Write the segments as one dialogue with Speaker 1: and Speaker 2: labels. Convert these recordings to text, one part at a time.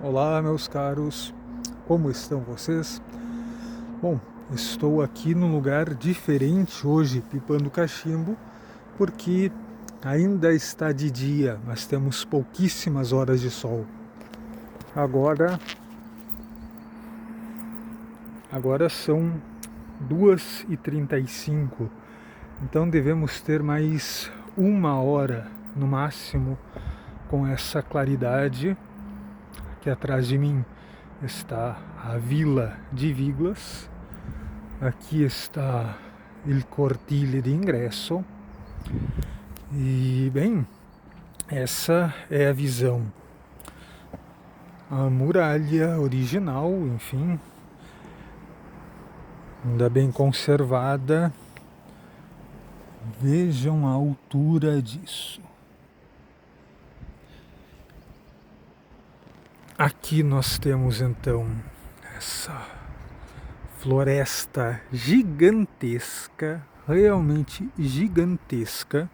Speaker 1: Olá, meus caros, como estão vocês? Bom, estou aqui num lugar diferente hoje, pipando cachimbo, porque ainda está de dia, mas temos pouquíssimas horas de sol. Agora são 2h35, então devemos ter mais 1 hora no máximo com essa claridade. Aqui atrás de mim está a Vila de Viglas, aqui está il cortile de ingresso e, bem, essa é a visão. A muralha original, enfim, ainda bem conservada. Vejam a altura disso. Aqui nós temos então essa floresta gigantesca, realmente gigantesca.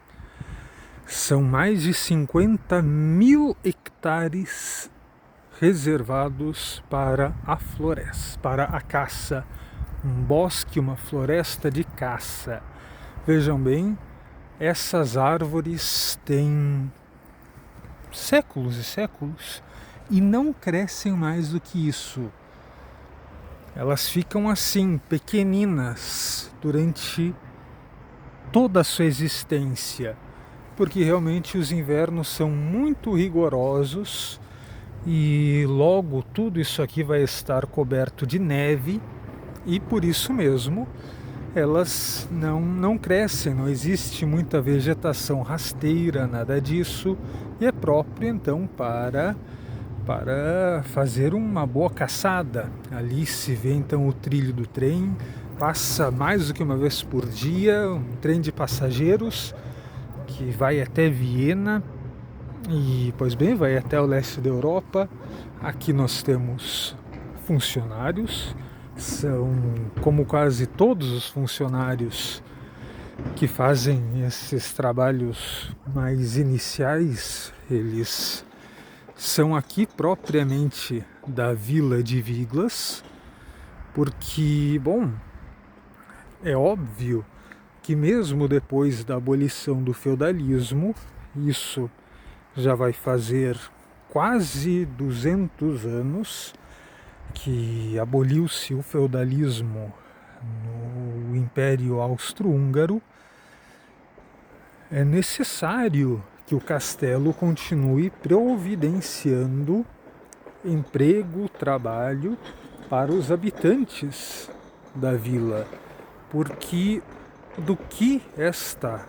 Speaker 1: São mais de 50.000 hectares reservados para a floresta, para a caça. Um bosque, uma floresta de caça. Vejam bem, essas árvores têm séculos e séculos e não crescem mais do que isso. Elas ficam assim, pequeninas, durante toda a sua existência, porque realmente os invernos são muito rigorosos e logo tudo isso aqui vai estar coberto de neve e por isso mesmo elas não crescem, não existe muita vegetação rasteira, nada disso, e é próprio então para fazer uma boa caçada. Ali se vê então o trilho do trem, passa mais do que uma vez por dia, um trem de passageiros que vai até Viena e, pois bem, vai até o leste da Europa. Aqui nós temos funcionários, são como quase todos os funcionários que fazem esses trabalhos mais iniciais, eles são aqui propriamente da Vila de Viglas, porque, bom, é óbvio que mesmo depois da abolição do feudalismo, isso já vai fazer quase 200 anos que aboliu-se o feudalismo no Império Austro-Húngaro, é necessário que o castelo continue providenciando emprego, trabalho para os habitantes da vila, porque do que esta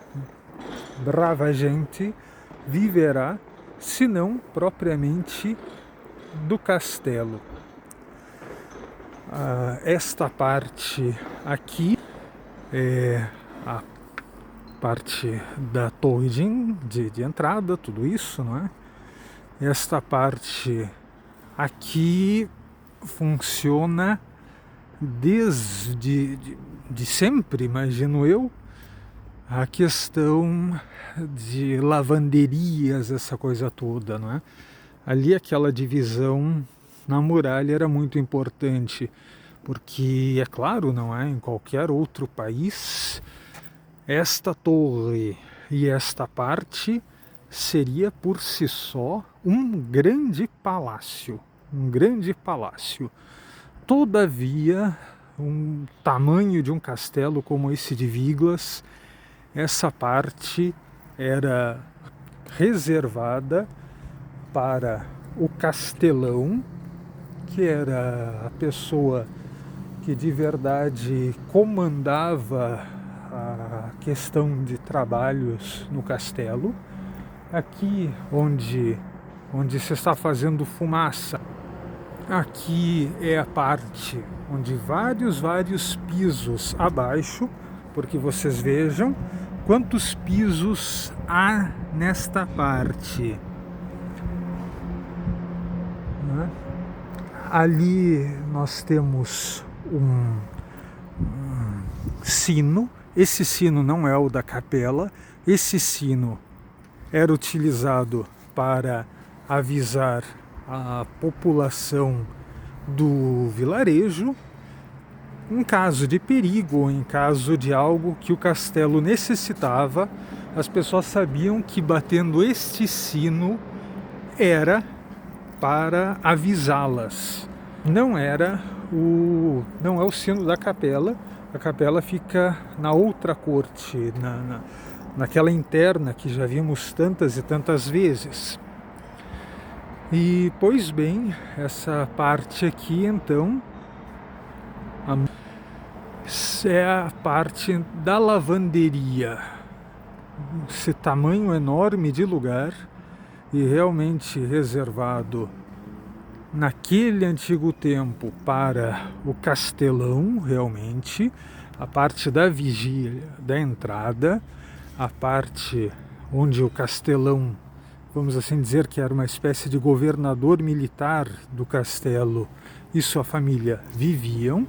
Speaker 1: brava gente viverá, se não propriamente do castelo. Esta parte aqui é a parte da torre de entrada, tudo isso, não é? Esta parte aqui funciona desde de sempre, imagino eu, a questão de lavanderias, essa coisa toda, não é? Ali aquela divisão na muralha era muito importante, porque, é claro, não é? Em qualquer outro país, esta torre e esta parte seria por si só um grande palácio, um grande palácio. Todavia, um tamanho de um castelo como esse de Viglas, essa parte era reservada para o castelão, que era a pessoa que de verdade comandava a questão de trabalhos no castelo. Aqui onde se está fazendo fumaça, aqui é a parte onde vários pisos abaixo, porque vocês vejam quantos pisos há nesta parte. Ali nós temos um sino. Esse sino não é o da capela. Esse sino era utilizado para avisar a população do vilarejo. Em caso de perigo ou em caso de algo que o castelo necessitava, as pessoas sabiam que batendo este sino era para avisá-las. Não é o sino da capela. A capela fica na outra corte, naquela interna que já vimos tantas e tantas vezes. E, pois bem, essa parte aqui, então, é a parte da lavanderia. Esse tamanho enorme de lugar e realmente reservado naquele antigo tempo para o castelão, realmente, a parte da vigília, da entrada, a parte onde o castelão, vamos assim dizer, que era uma espécie de governador militar do castelo e sua família viviam.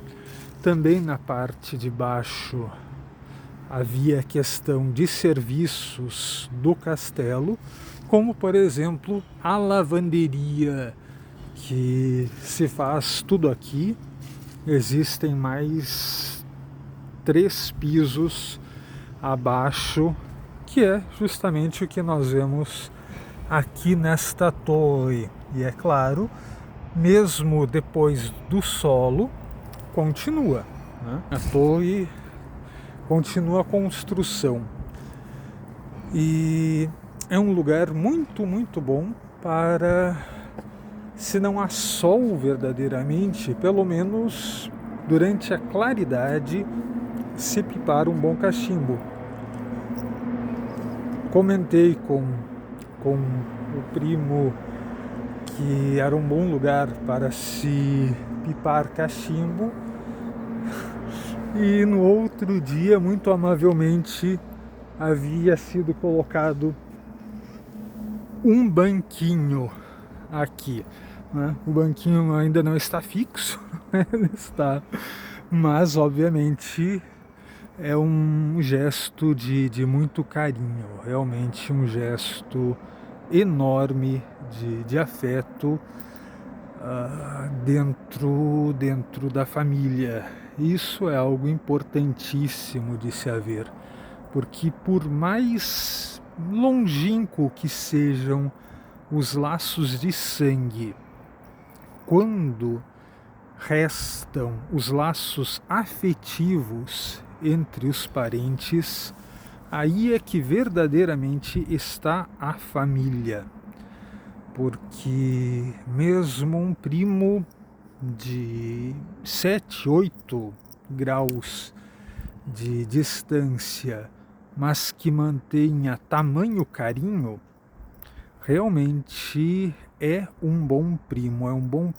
Speaker 1: Também na parte de baixo havia questão de serviços do castelo, como por exemplo a lavanderia, que se faz tudo aqui. Existem mais 3 pisos abaixo, que é justamente o que nós vemos aqui nesta torre. E é claro, mesmo depois do solo, continua, né? A torre continua a construção. E é um lugar muito, muito bom para, se não há sol verdadeiramente, pelo menos durante a claridade, se pipar um bom cachimbo. Comentei com o primo que era um bom lugar para se pipar cachimbo, e no outro dia, muito amavelmente, havia sido colocado um banquinho aqui, né? O banquinho ainda não está fixo, está, mas obviamente é um gesto de muito carinho, realmente um gesto enorme de afeto dentro da família. Isso é algo importantíssimo de se haver, porque por mais longínquo que sejam os laços de sangue, quando restam os laços afetivos entre os parentes, aí é que verdadeiramente está a família. Porque mesmo um primo de 7, 8 graus de distância, mas que mantenha tamanho carinho, realmente é um bom primo, é um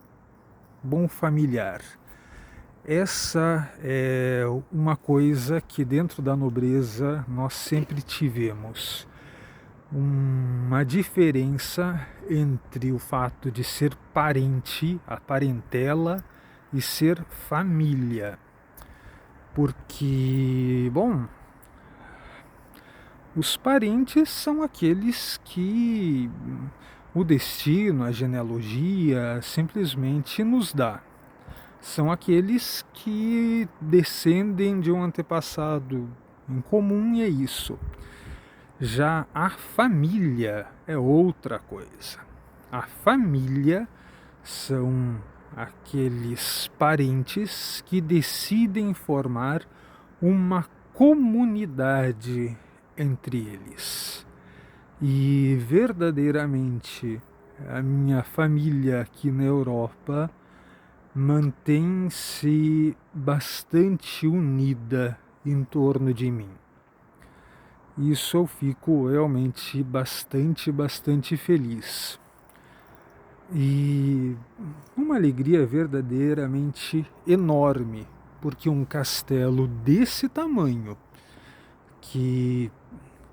Speaker 1: bom familiar. Essa é uma coisa que dentro da nobreza nós sempre tivemos. Uma diferença entre o fato de ser parente, a parentela, e ser família. Porque, bom, os parentes são aqueles que o destino, a genealogia simplesmente nos dá. São aqueles que descendem de um antepassado em comum, e é isso. Já a família é outra coisa. A família são aqueles parentes que decidem formar uma comunidade entre eles. E verdadeiramente a minha família aqui na Europa mantém-se bastante unida em torno de mim. Isso eu fico realmente bastante feliz. E uma alegria verdadeiramente enorme, porque um castelo desse tamanho, que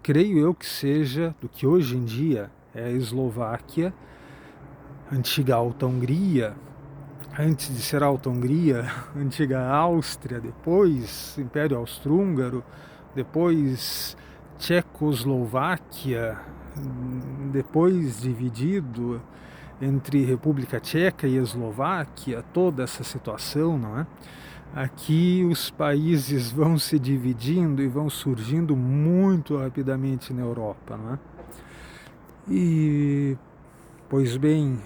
Speaker 1: creio eu que seja do que hoje em dia é a Eslováquia, antiga Alta-Hungria, antes de ser Alta-Hungria, antiga Áustria, depois Império Austro-Húngaro, depois Tchecoslováquia, depois dividido, entre República Tcheca e Eslováquia, toda essa situação, não é? Aqui os países vão se dividindo e vão surgindo muito rapidamente na Europa, não é? E, pois bem,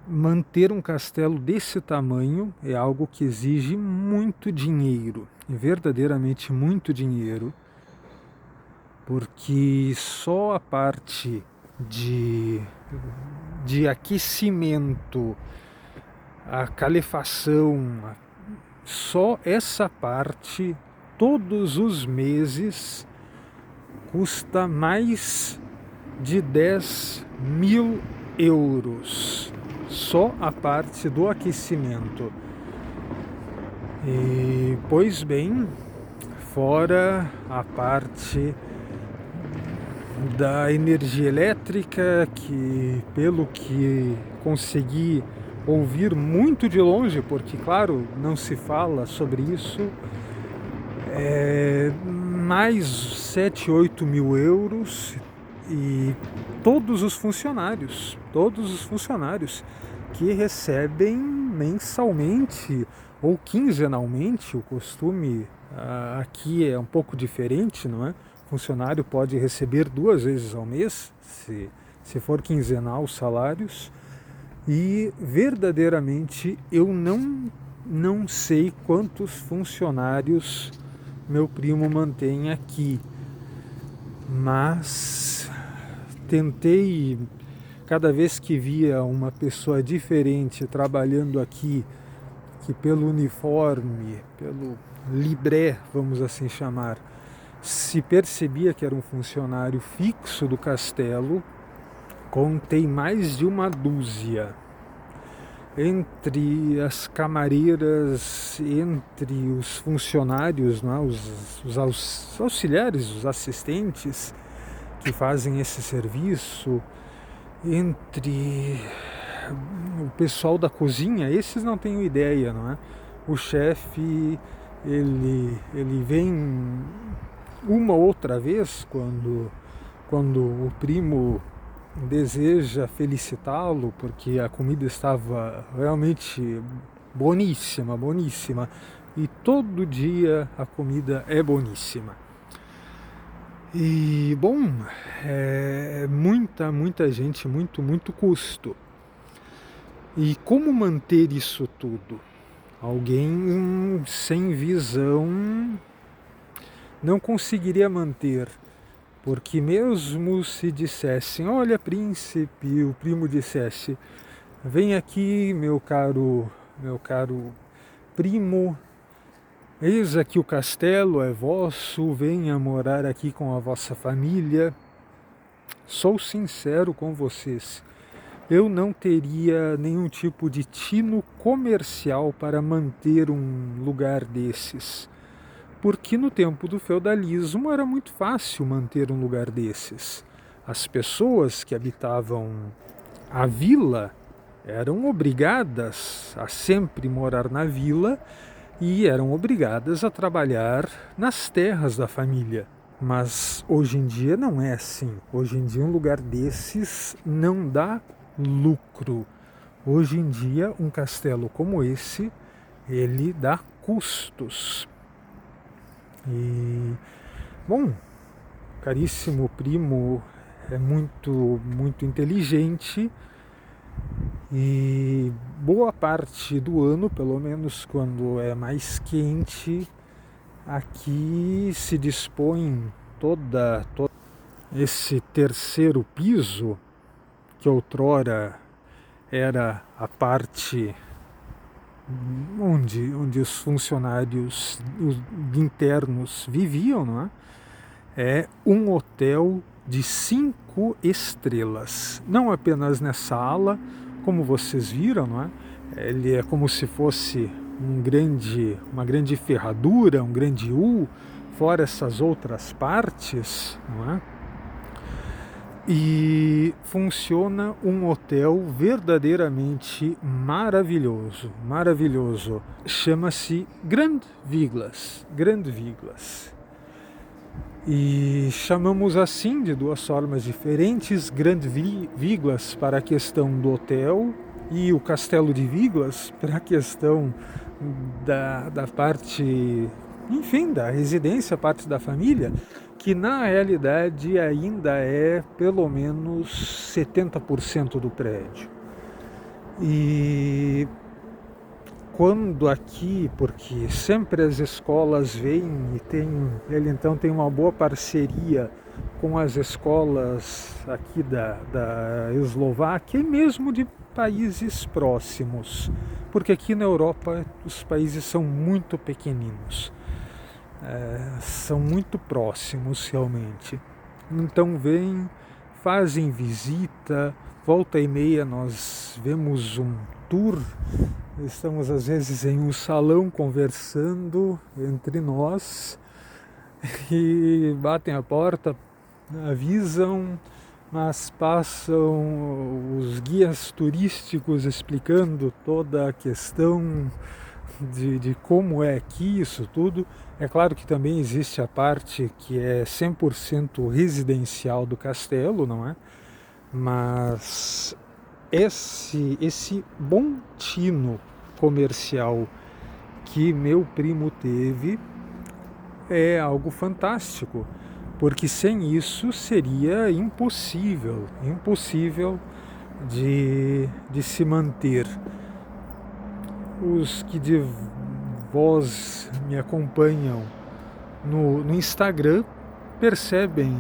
Speaker 1: manter um castelo desse tamanho é algo que exige muito dinheiro, verdadeiramente muito dinheiro, porque só a parte de aquecimento, a calefação, só essa parte, todos os meses, custa mais de 10.000 euros. Só a parte do aquecimento. E, pois bem, fora a parte da energia elétrica, que pelo que consegui ouvir muito de longe, porque claro, não se fala sobre isso, mais 7-8 mil euros, e todos os funcionários que recebem mensalmente ou quinzenalmente. O costume aqui é um pouco diferente, não é? O funcionário pode receber 2 vezes ao mês, se for quinzenal os salários, e verdadeiramente eu não sei quantos funcionários meu primo mantém aqui, mas tentei, cada vez que via uma pessoa diferente trabalhando aqui, que pelo uniforme, pelo libré, vamos assim chamar, se percebia que era um funcionário fixo do castelo, contei mais de uma dúzia. Entre as camareiras, entre os funcionários, não é? os auxiliares, os assistentes que fazem esse serviço, entre o pessoal da cozinha, esses não tenho ideia, não é? O chefe, ele vem uma outra vez quando o primo deseja felicitá-lo, porque a comida estava realmente boníssima, e todo dia a comida é boníssima. E, bom, muita gente, muito custo. E como manter isso tudo? Alguém sem visão não conseguiria manter, porque mesmo se dissessem, olha, príncipe, o primo dissesse, vem aqui, meu caro primo, eis aqui o castelo, é vosso, venha morar aqui com a vossa família. Sou sincero com vocês, eu não teria nenhum tipo de tino comercial para manter um lugar desses, porque no tempo do feudalismo era muito fácil manter um lugar desses. As pessoas que habitavam a vila eram obrigadas a sempre morar na vila e eram obrigadas a trabalhar nas terras da família. Mas hoje em dia não é assim. Hoje em dia um lugar desses não dá lucro. Hoje em dia um castelo como esse, ele dá custos. E, bom, caríssimo primo é muito inteligente, e boa parte do ano, pelo menos quando é mais quente, aqui se dispõe todo esse terceiro piso, que outrora era a parte onde os funcionários internos viviam, não é? É um hotel de 5 estrelas. Não apenas nessa ala, como vocês viram, não é? Ele é como se fosse uma grande ferradura, um grande U, fora essas outras partes, não é? E funciona um hotel verdadeiramente maravilhoso. Chama-se Grand Vilas. E chamamos assim de duas formas diferentes: Grande Viglas para a questão do hotel e o Castelo de Viglas para a questão da parte, enfim, da residência, parte da família, que na realidade ainda é pelo menos 70% do prédio. E quando aqui, porque sempre as escolas vêm e ele então tem uma boa parceria com as escolas aqui da Eslováquia e mesmo de países próximos, porque aqui na Europa os países são muito pequeninos, são muito próximos realmente. Então vêm, fazem visita, volta e meia nós vemos um tour. Estamos às vezes em um salão conversando entre nós e batem a porta, avisam, mas passam os guias turísticos explicando toda a questão de como é aqui isso tudo. É claro que também existe a parte que é 100% residencial do castelo, não é? Mas esse bom tino comercial que meu primo teve é algo fantástico, porque sem isso seria impossível de se manter. Os que de vós me acompanham no Instagram percebem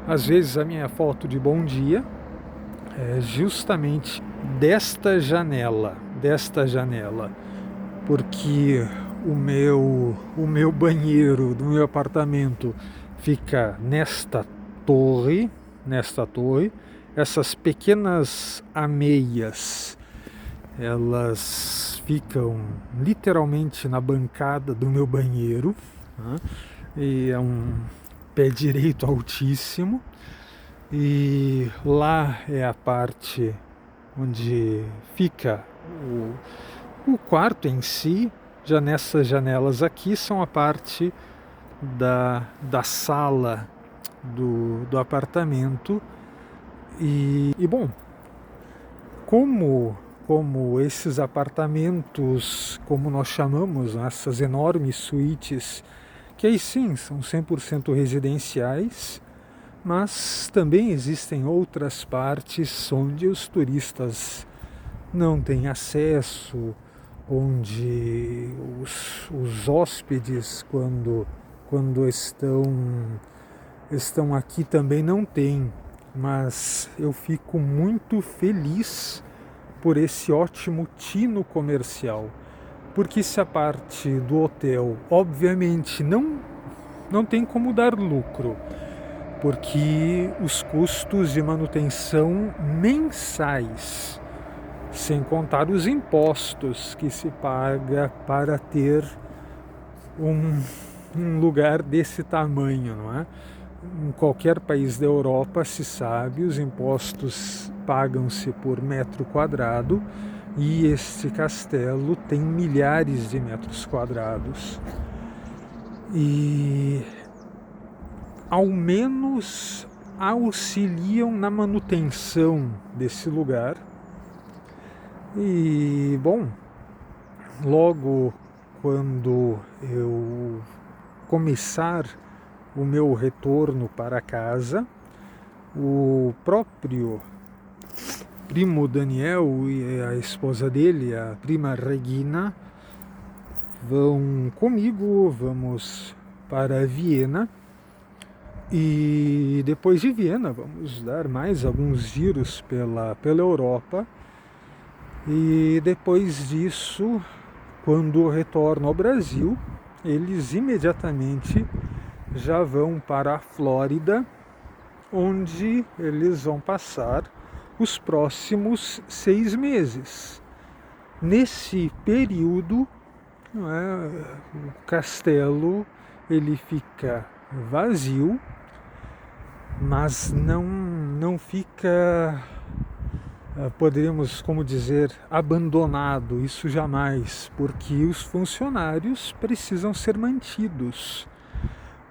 Speaker 1: às vezes a minha foto de bom dia é justamente desta janela, porque o meu banheiro do meu apartamento fica nesta torre, essas pequenas ameias, elas ficam literalmente na bancada do meu banheiro, né? E é um pé direito altíssimo, e lá é a parte onde fica o quarto em si. Já nessas janelas aqui são a parte da sala do apartamento. E bom, como esses apartamentos, como nós chamamos, essas enormes suítes, que aí sim são 100% residenciais, mas também existem outras partes onde os turistas não têm acesso, onde os hóspedes, quando estão aqui, também não têm. Mas eu fico muito feliz por esse ótimo tino comercial, porque se a parte do hotel, obviamente, não tem como dar lucro, porque os custos de manutenção mensais, sem contar os impostos que se paga para ter um lugar desse tamanho, não é? Em qualquer país da Europa se sabe, os impostos pagam-se por metro quadrado, e este castelo tem milhares de metros quadrados. E ao menos auxiliam na manutenção desse lugar. E bom, logo quando eu começar o meu retorno para casa, o próprio primo Daniel e a esposa dele, a prima Regina, vão comigo, vamos para Viena, e depois de Viena vamos dar mais alguns giros pela Europa, e depois disso, quando retorno ao Brasil, eles imediatamente já vão para a Flórida, onde eles vão passar os próximos 6 meses. Nesse período, o castelo ele fica vazio, mas não fica, poderíamos como dizer, abandonado, isso jamais, porque os funcionários precisam ser mantidos.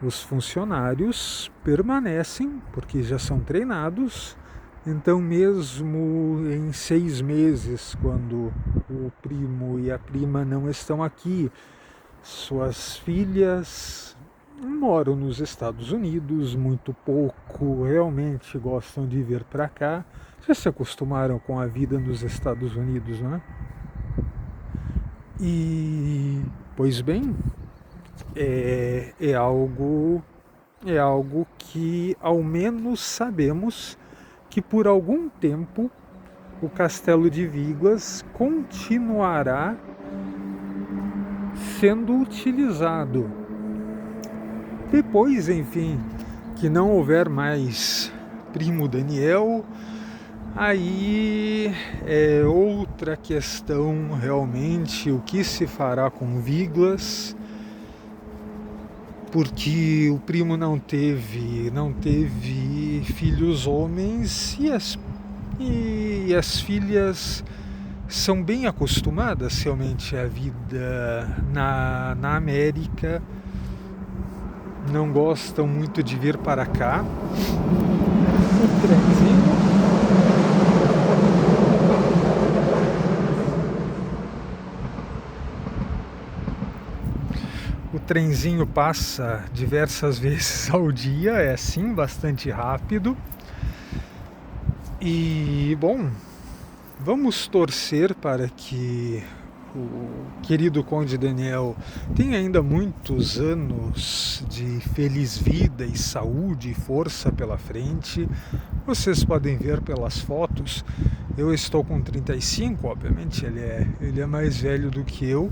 Speaker 1: Os funcionários permanecem, porque já são treinados, então mesmo em 6 meses, quando o primo e a prima não estão aqui, suas filhas moram nos Estados Unidos, muito pouco, realmente gostam de vir para cá, já se acostumaram com a vida nos Estados Unidos, não é? E, pois bem, é algo que ao menos sabemos que por algum tempo o Castelo de Viglas continuará sendo utilizado. Depois, enfim, que não houver mais primo Daniel, aí é outra questão realmente o que se fará com Viglas, porque o primo não teve filhos homens e as filhas são bem acostumadas realmente à vida na América, não gostam muito de vir para cá. O trenzinho passa diversas vezes ao dia, é assim, bastante rápido. E, bom, vamos torcer para que o querido Conde Daniel tenha ainda muitos anos de feliz vida e saúde e força pela frente. Vocês podem ver pelas fotos, eu estou com 35, obviamente ele é mais velho do que eu,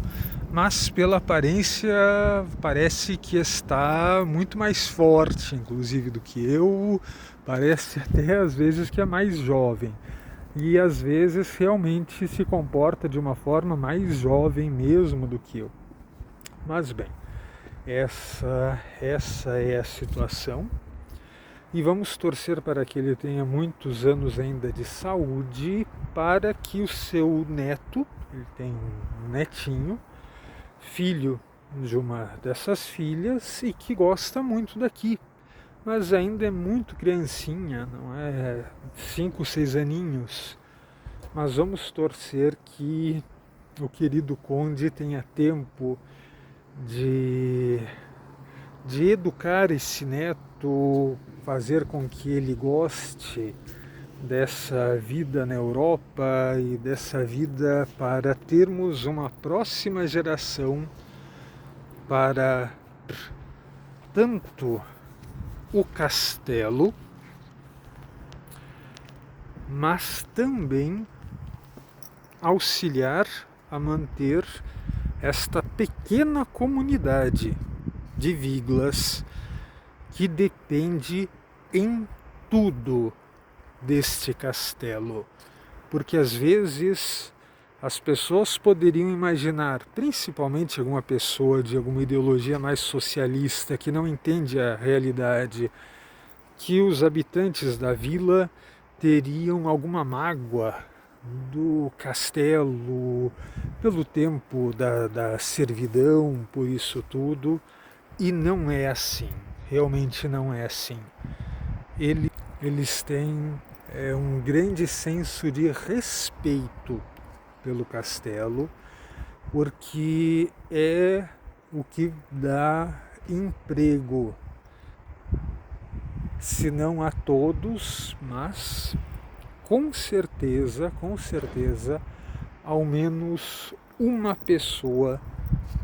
Speaker 1: mas pela aparência parece que está muito mais forte, inclusive, do que eu, parece até às vezes que é mais jovem. E às vezes realmente se comporta de uma forma mais jovem mesmo do que eu. Mas bem, essa é a situação. E vamos torcer para que ele tenha muitos anos ainda de saúde, para que o seu neto, ele tem um netinho, filho de uma dessas filhas e que gosta muito daqui, mas ainda é muito criancinha, não é 5, 6 aninhos. Mas vamos torcer que o querido Conde tenha tempo de educar esse neto, fazer com que ele goste dessa vida na Europa e dessa vida para termos uma próxima geração para tanto o castelo, mas também auxiliar a manter esta pequena comunidade de Viglas que depende em tudo deste castelo, porque às vezes as pessoas poderiam imaginar, principalmente alguma pessoa de alguma ideologia mais socialista que não entende a realidade, que os habitantes da vila teriam alguma mágoa do castelo, pelo tempo da servidão, por isso tudo, e não é assim, realmente não é assim. Eles têm um grande senso de respeito pelo castelo, porque é o que dá emprego, se não a todos, mas com certeza, ao menos uma pessoa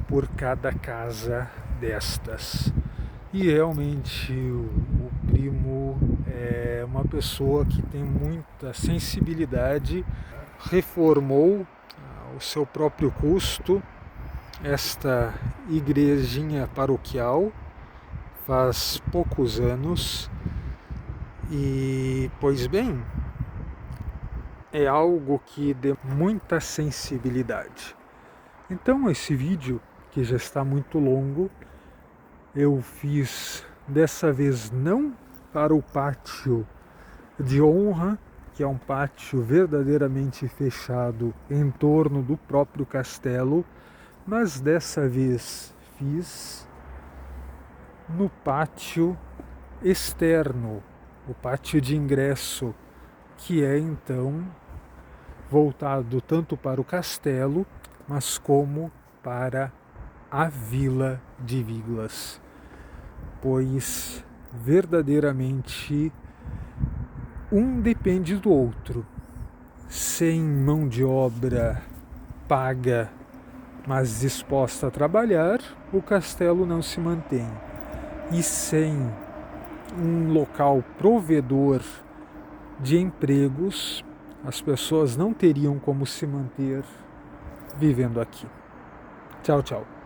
Speaker 1: por cada casa destas. E realmente o primo é uma pessoa que tem muita sensibilidade, reformou ao seu próprio custo esta igrejinha paroquial faz poucos anos e, pois bem, é algo que dê muita sensibilidade. Então esse vídeo, que já está muito longo, eu fiz dessa vez não para o pátio de honra, que é um pátio verdadeiramente fechado em torno do próprio castelo, mas dessa vez fiz no pátio externo, o pátio de ingresso, que é então voltado tanto para o castelo, mas como para a vila de Viglas, pois verdadeiramente um depende do outro. Sem mão de obra paga, mas disposta a trabalhar, o castelo não se mantém. E sem um local provedor de empregos, as pessoas não teriam como se manter vivendo aqui. Tchau, tchau.